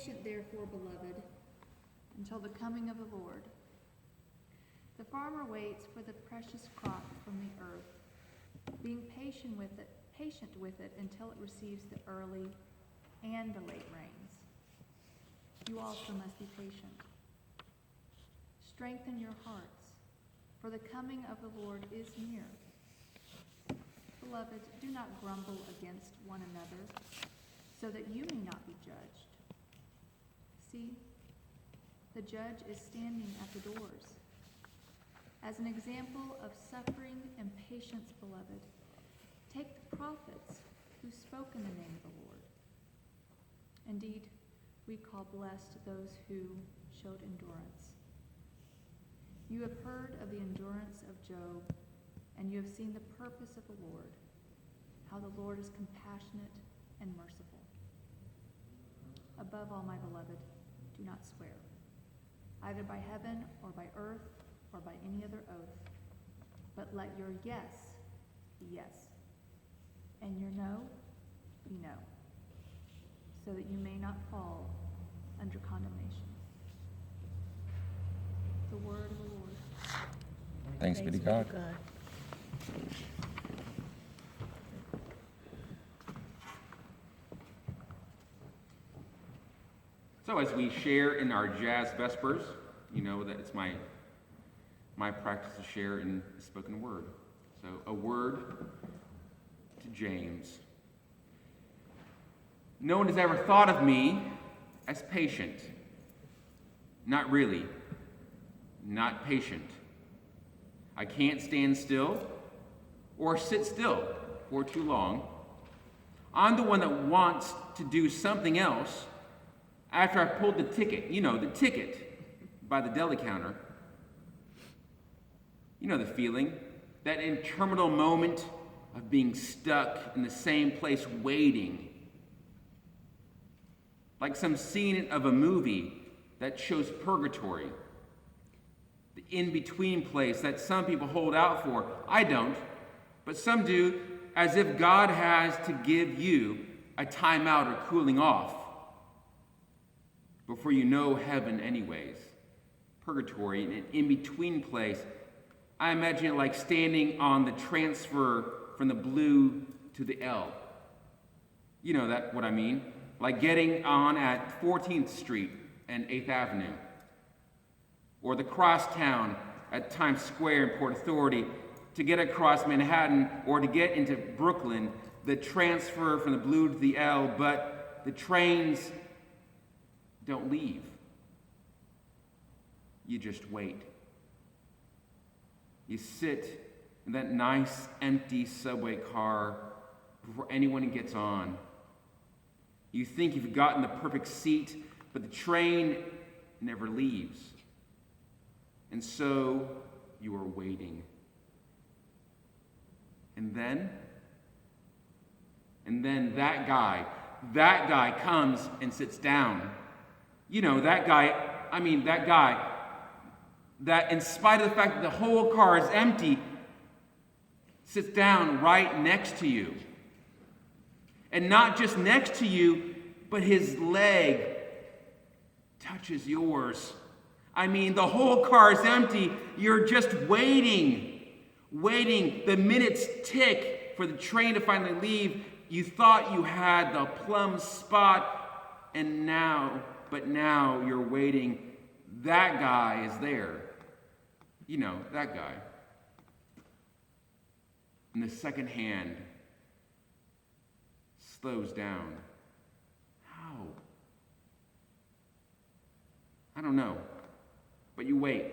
patient, therefore, beloved, until the coming of the Lord. The farmer waits for the precious crop from the earth, being patient with it until it receives the early and the late rains. You also must be patient. Strengthen your hearts, for the coming of the Lord is near. Beloved, do not grumble against one another, so that you may not be judged. See, the judge is standing at the doors. As an example of suffering and patience, beloved, take the prophets who spoke in the name of the Lord. Indeed, we call blessed those who showed endurance. You have heard of the endurance of Job, and you have seen the purpose of the Lord, how the Lord is compassionate and merciful. Above all, my beloved, do not swear, either by heaven or by earth or by any other oath, but let your yes be yes, and your no be no, so that you may not fall under condemnation. The word of the Lord. Thanks be to God. So as we share in our Jazz Vespers, you know that it's my practice to share in the spoken word. So a word to James. No one has ever thought of me as patient. Not really. Not patient. I can't stand still or sit still for too long. I'm the one that wants to do something else after I've pulled the ticket. You know, the ticket by the deli counter. You know the feeling, that interminable moment of being stuck in the same place waiting. Like some scene of a movie that shows purgatory. The in-between place that some people hold out for. I don't, but some do, as if God has to give you a timeout or cooling off before you know heaven anyways. Purgatory, an in-between place. I imagine it like standing on the transfer from the blue to the L. You know that what I mean? Like getting on at 14th Street and 8th Avenue. Or the crosstown at Times Square in Port Authority to get across Manhattan, or to get into Brooklyn, the transfer from the blue to the L, but the trains don't leave. You just wait. You sit in that nice, empty subway car before anyone gets on. You think you've gotten the perfect seat, but the train never leaves. And so you are waiting. And then that guy comes and sits down. You know, that guy that in spite of the fact that the whole car is empty, sits down right next to you. And not just next to you, but his leg touches yours. I mean, the whole car is empty. You're just waiting. The minutes tick for the train to finally leave. You thought you had the plum spot, and now you're waiting. That guy is there. You know, that guy. And the second hand slows down. How? I don't know. But you wait.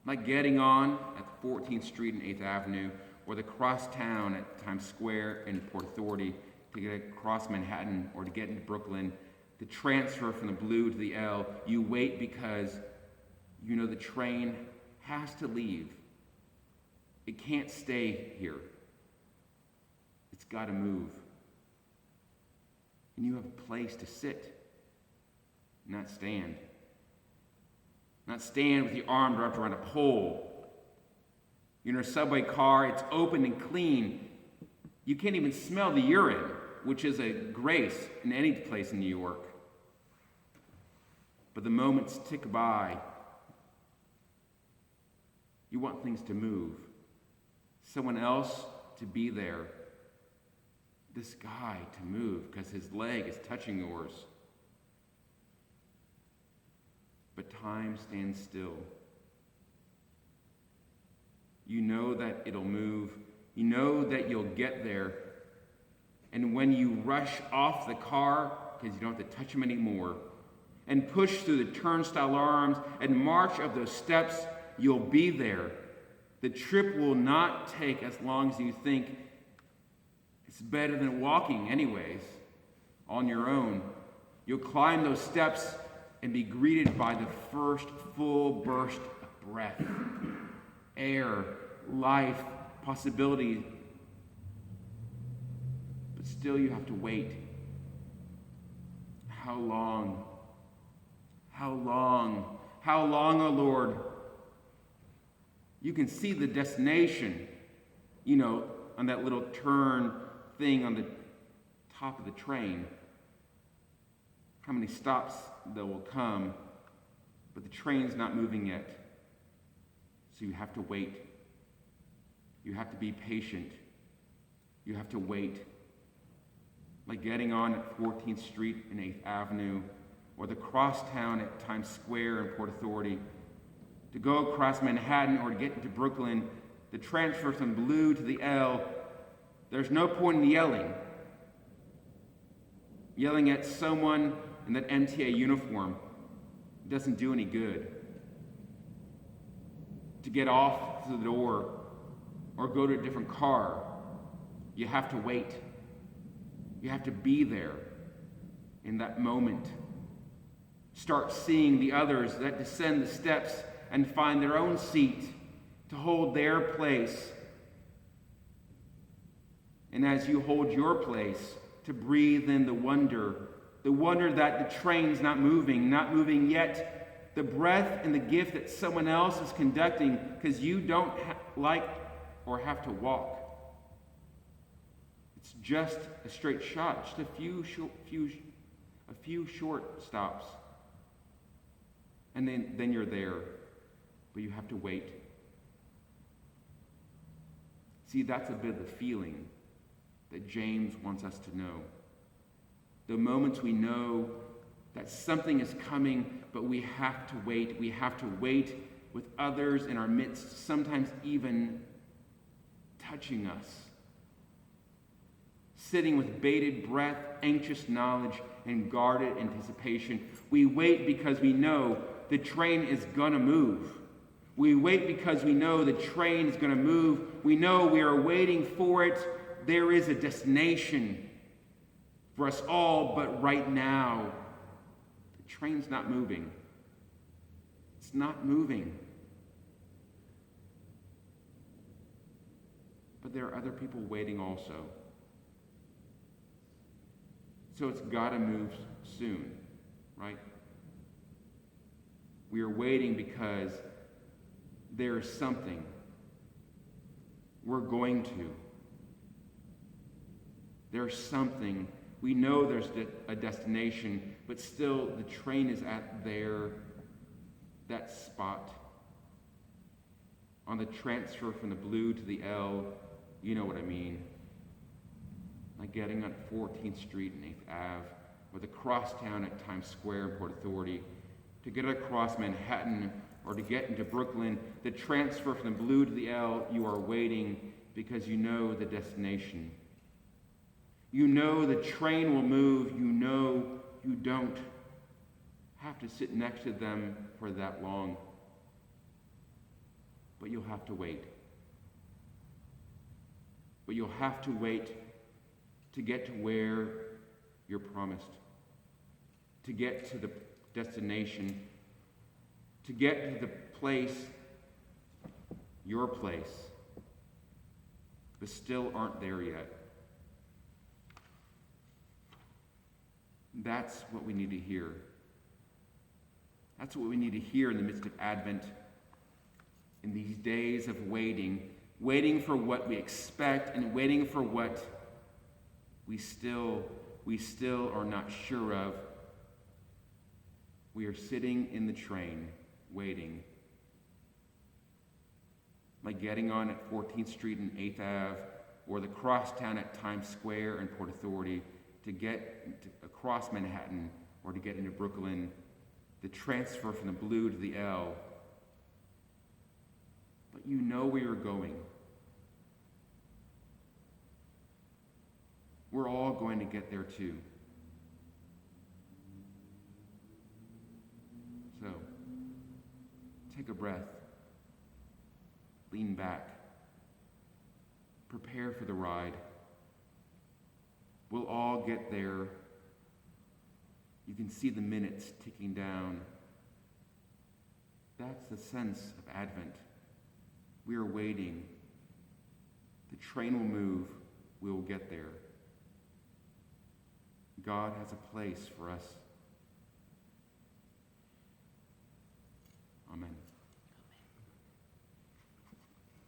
Like getting on at 14th Street and 8th Avenue, or the crosstown at Times Square and Port Authority to get across Manhattan, or to get into Brooklyn, the transfer from the blue to the L. You wait because you know the train has to leave. It can't stay here. It's got to move. And you have a place to sit, not stand. Not stand with your arm wrapped around a pole. You're in a subway car, it's open and clean. You can't even smell the urine, which is a grace in any place in New York. but the moments tick by. You want things to move, someone else to be there, this guy to move because his leg is touching yours. But time stands still. You know that it'll move. You know that you'll get there. And when you rush off the car, because you don't have to touch him anymore, and push through the turnstile arms and march up those steps, you'll be there. The trip will not take as long as you think. It's better than walking anyways, on your own. You'll climb those steps and be greeted by the first full burst of breath, air, life, possibility. But still you have to wait. How long? How long? How long, O Lord? You can see the destination, on that little turn thing on the top of the train. How many stops there will come, but the train's not moving yet. So you have to wait. You have to be patient. You have to wait. Like getting on at 14th Street and 8th Avenue, or the crosstown at Times Square and Port Authority. To go across Manhattan or to get into Brooklyn, the transfer from blue to the L, there's no point in yelling. Yelling at someone in that MTA uniform doesn't do any good. To get off the door or go to a different car, you have to wait. You have to be there in that moment. Start seeing the others that descend the steps and find their own seat to hold their place. And as you hold your place, to breathe in the wonder that the train's not moving yet, the breath and the gift that someone else is conducting because you don't like or have to walk. It's just a straight shot, just a few short stops. And then you're there, but you have to wait. See, that's a bit of the feeling that James wants us to know. The moments we know that something is coming, but we have to wait. We have to wait with others in our midst, sometimes even touching us. Sitting with bated breath, anxious knowledge, and guarded anticipation. We wait because we know the train is going to move. We wait because we know the train is going to move. We know we are waiting for it. There is a destination for us all, but right now, the train's not moving. It's not moving. But there are other people waiting also. So it's got to move soon, right? We are waiting because there is something we're going to. There's something. We know there's a destination, but still the train is at that spot. On the transfer from the blue to the L, you know what I mean. Like getting on 14th Street and 8th Ave, or the crosstown at Times Square and Port Authority, to get across Manhattan, or to get into Brooklyn, the transfer from the blue to the L, you are waiting because you know the destination. You know the train will move. You know you don't have to sit next to them for that long. But you'll have to wait. But you'll have to wait to get to where you're promised, to get to the destination, to get to the place, your place, but still aren't there yet. That's what we need to hear. That's what we need to hear in the midst of Advent, in these days of waiting for what we expect and waiting for what we still are not sure of. We are sitting in the train, waiting, like getting on at 14th Street and 8th Ave, or the crosstown at Times Square and Port Authority to get across Manhattan or to get into Brooklyn, the transfer from the blue to the L. But you know where you're going. We're all going to get there too. So, take a breath. Lean back. Prepare for the ride. We'll all get there. You can see the minutes ticking down. That's the sense of Advent. We are waiting. The train will move. We will get there. God has a place for us. Amen.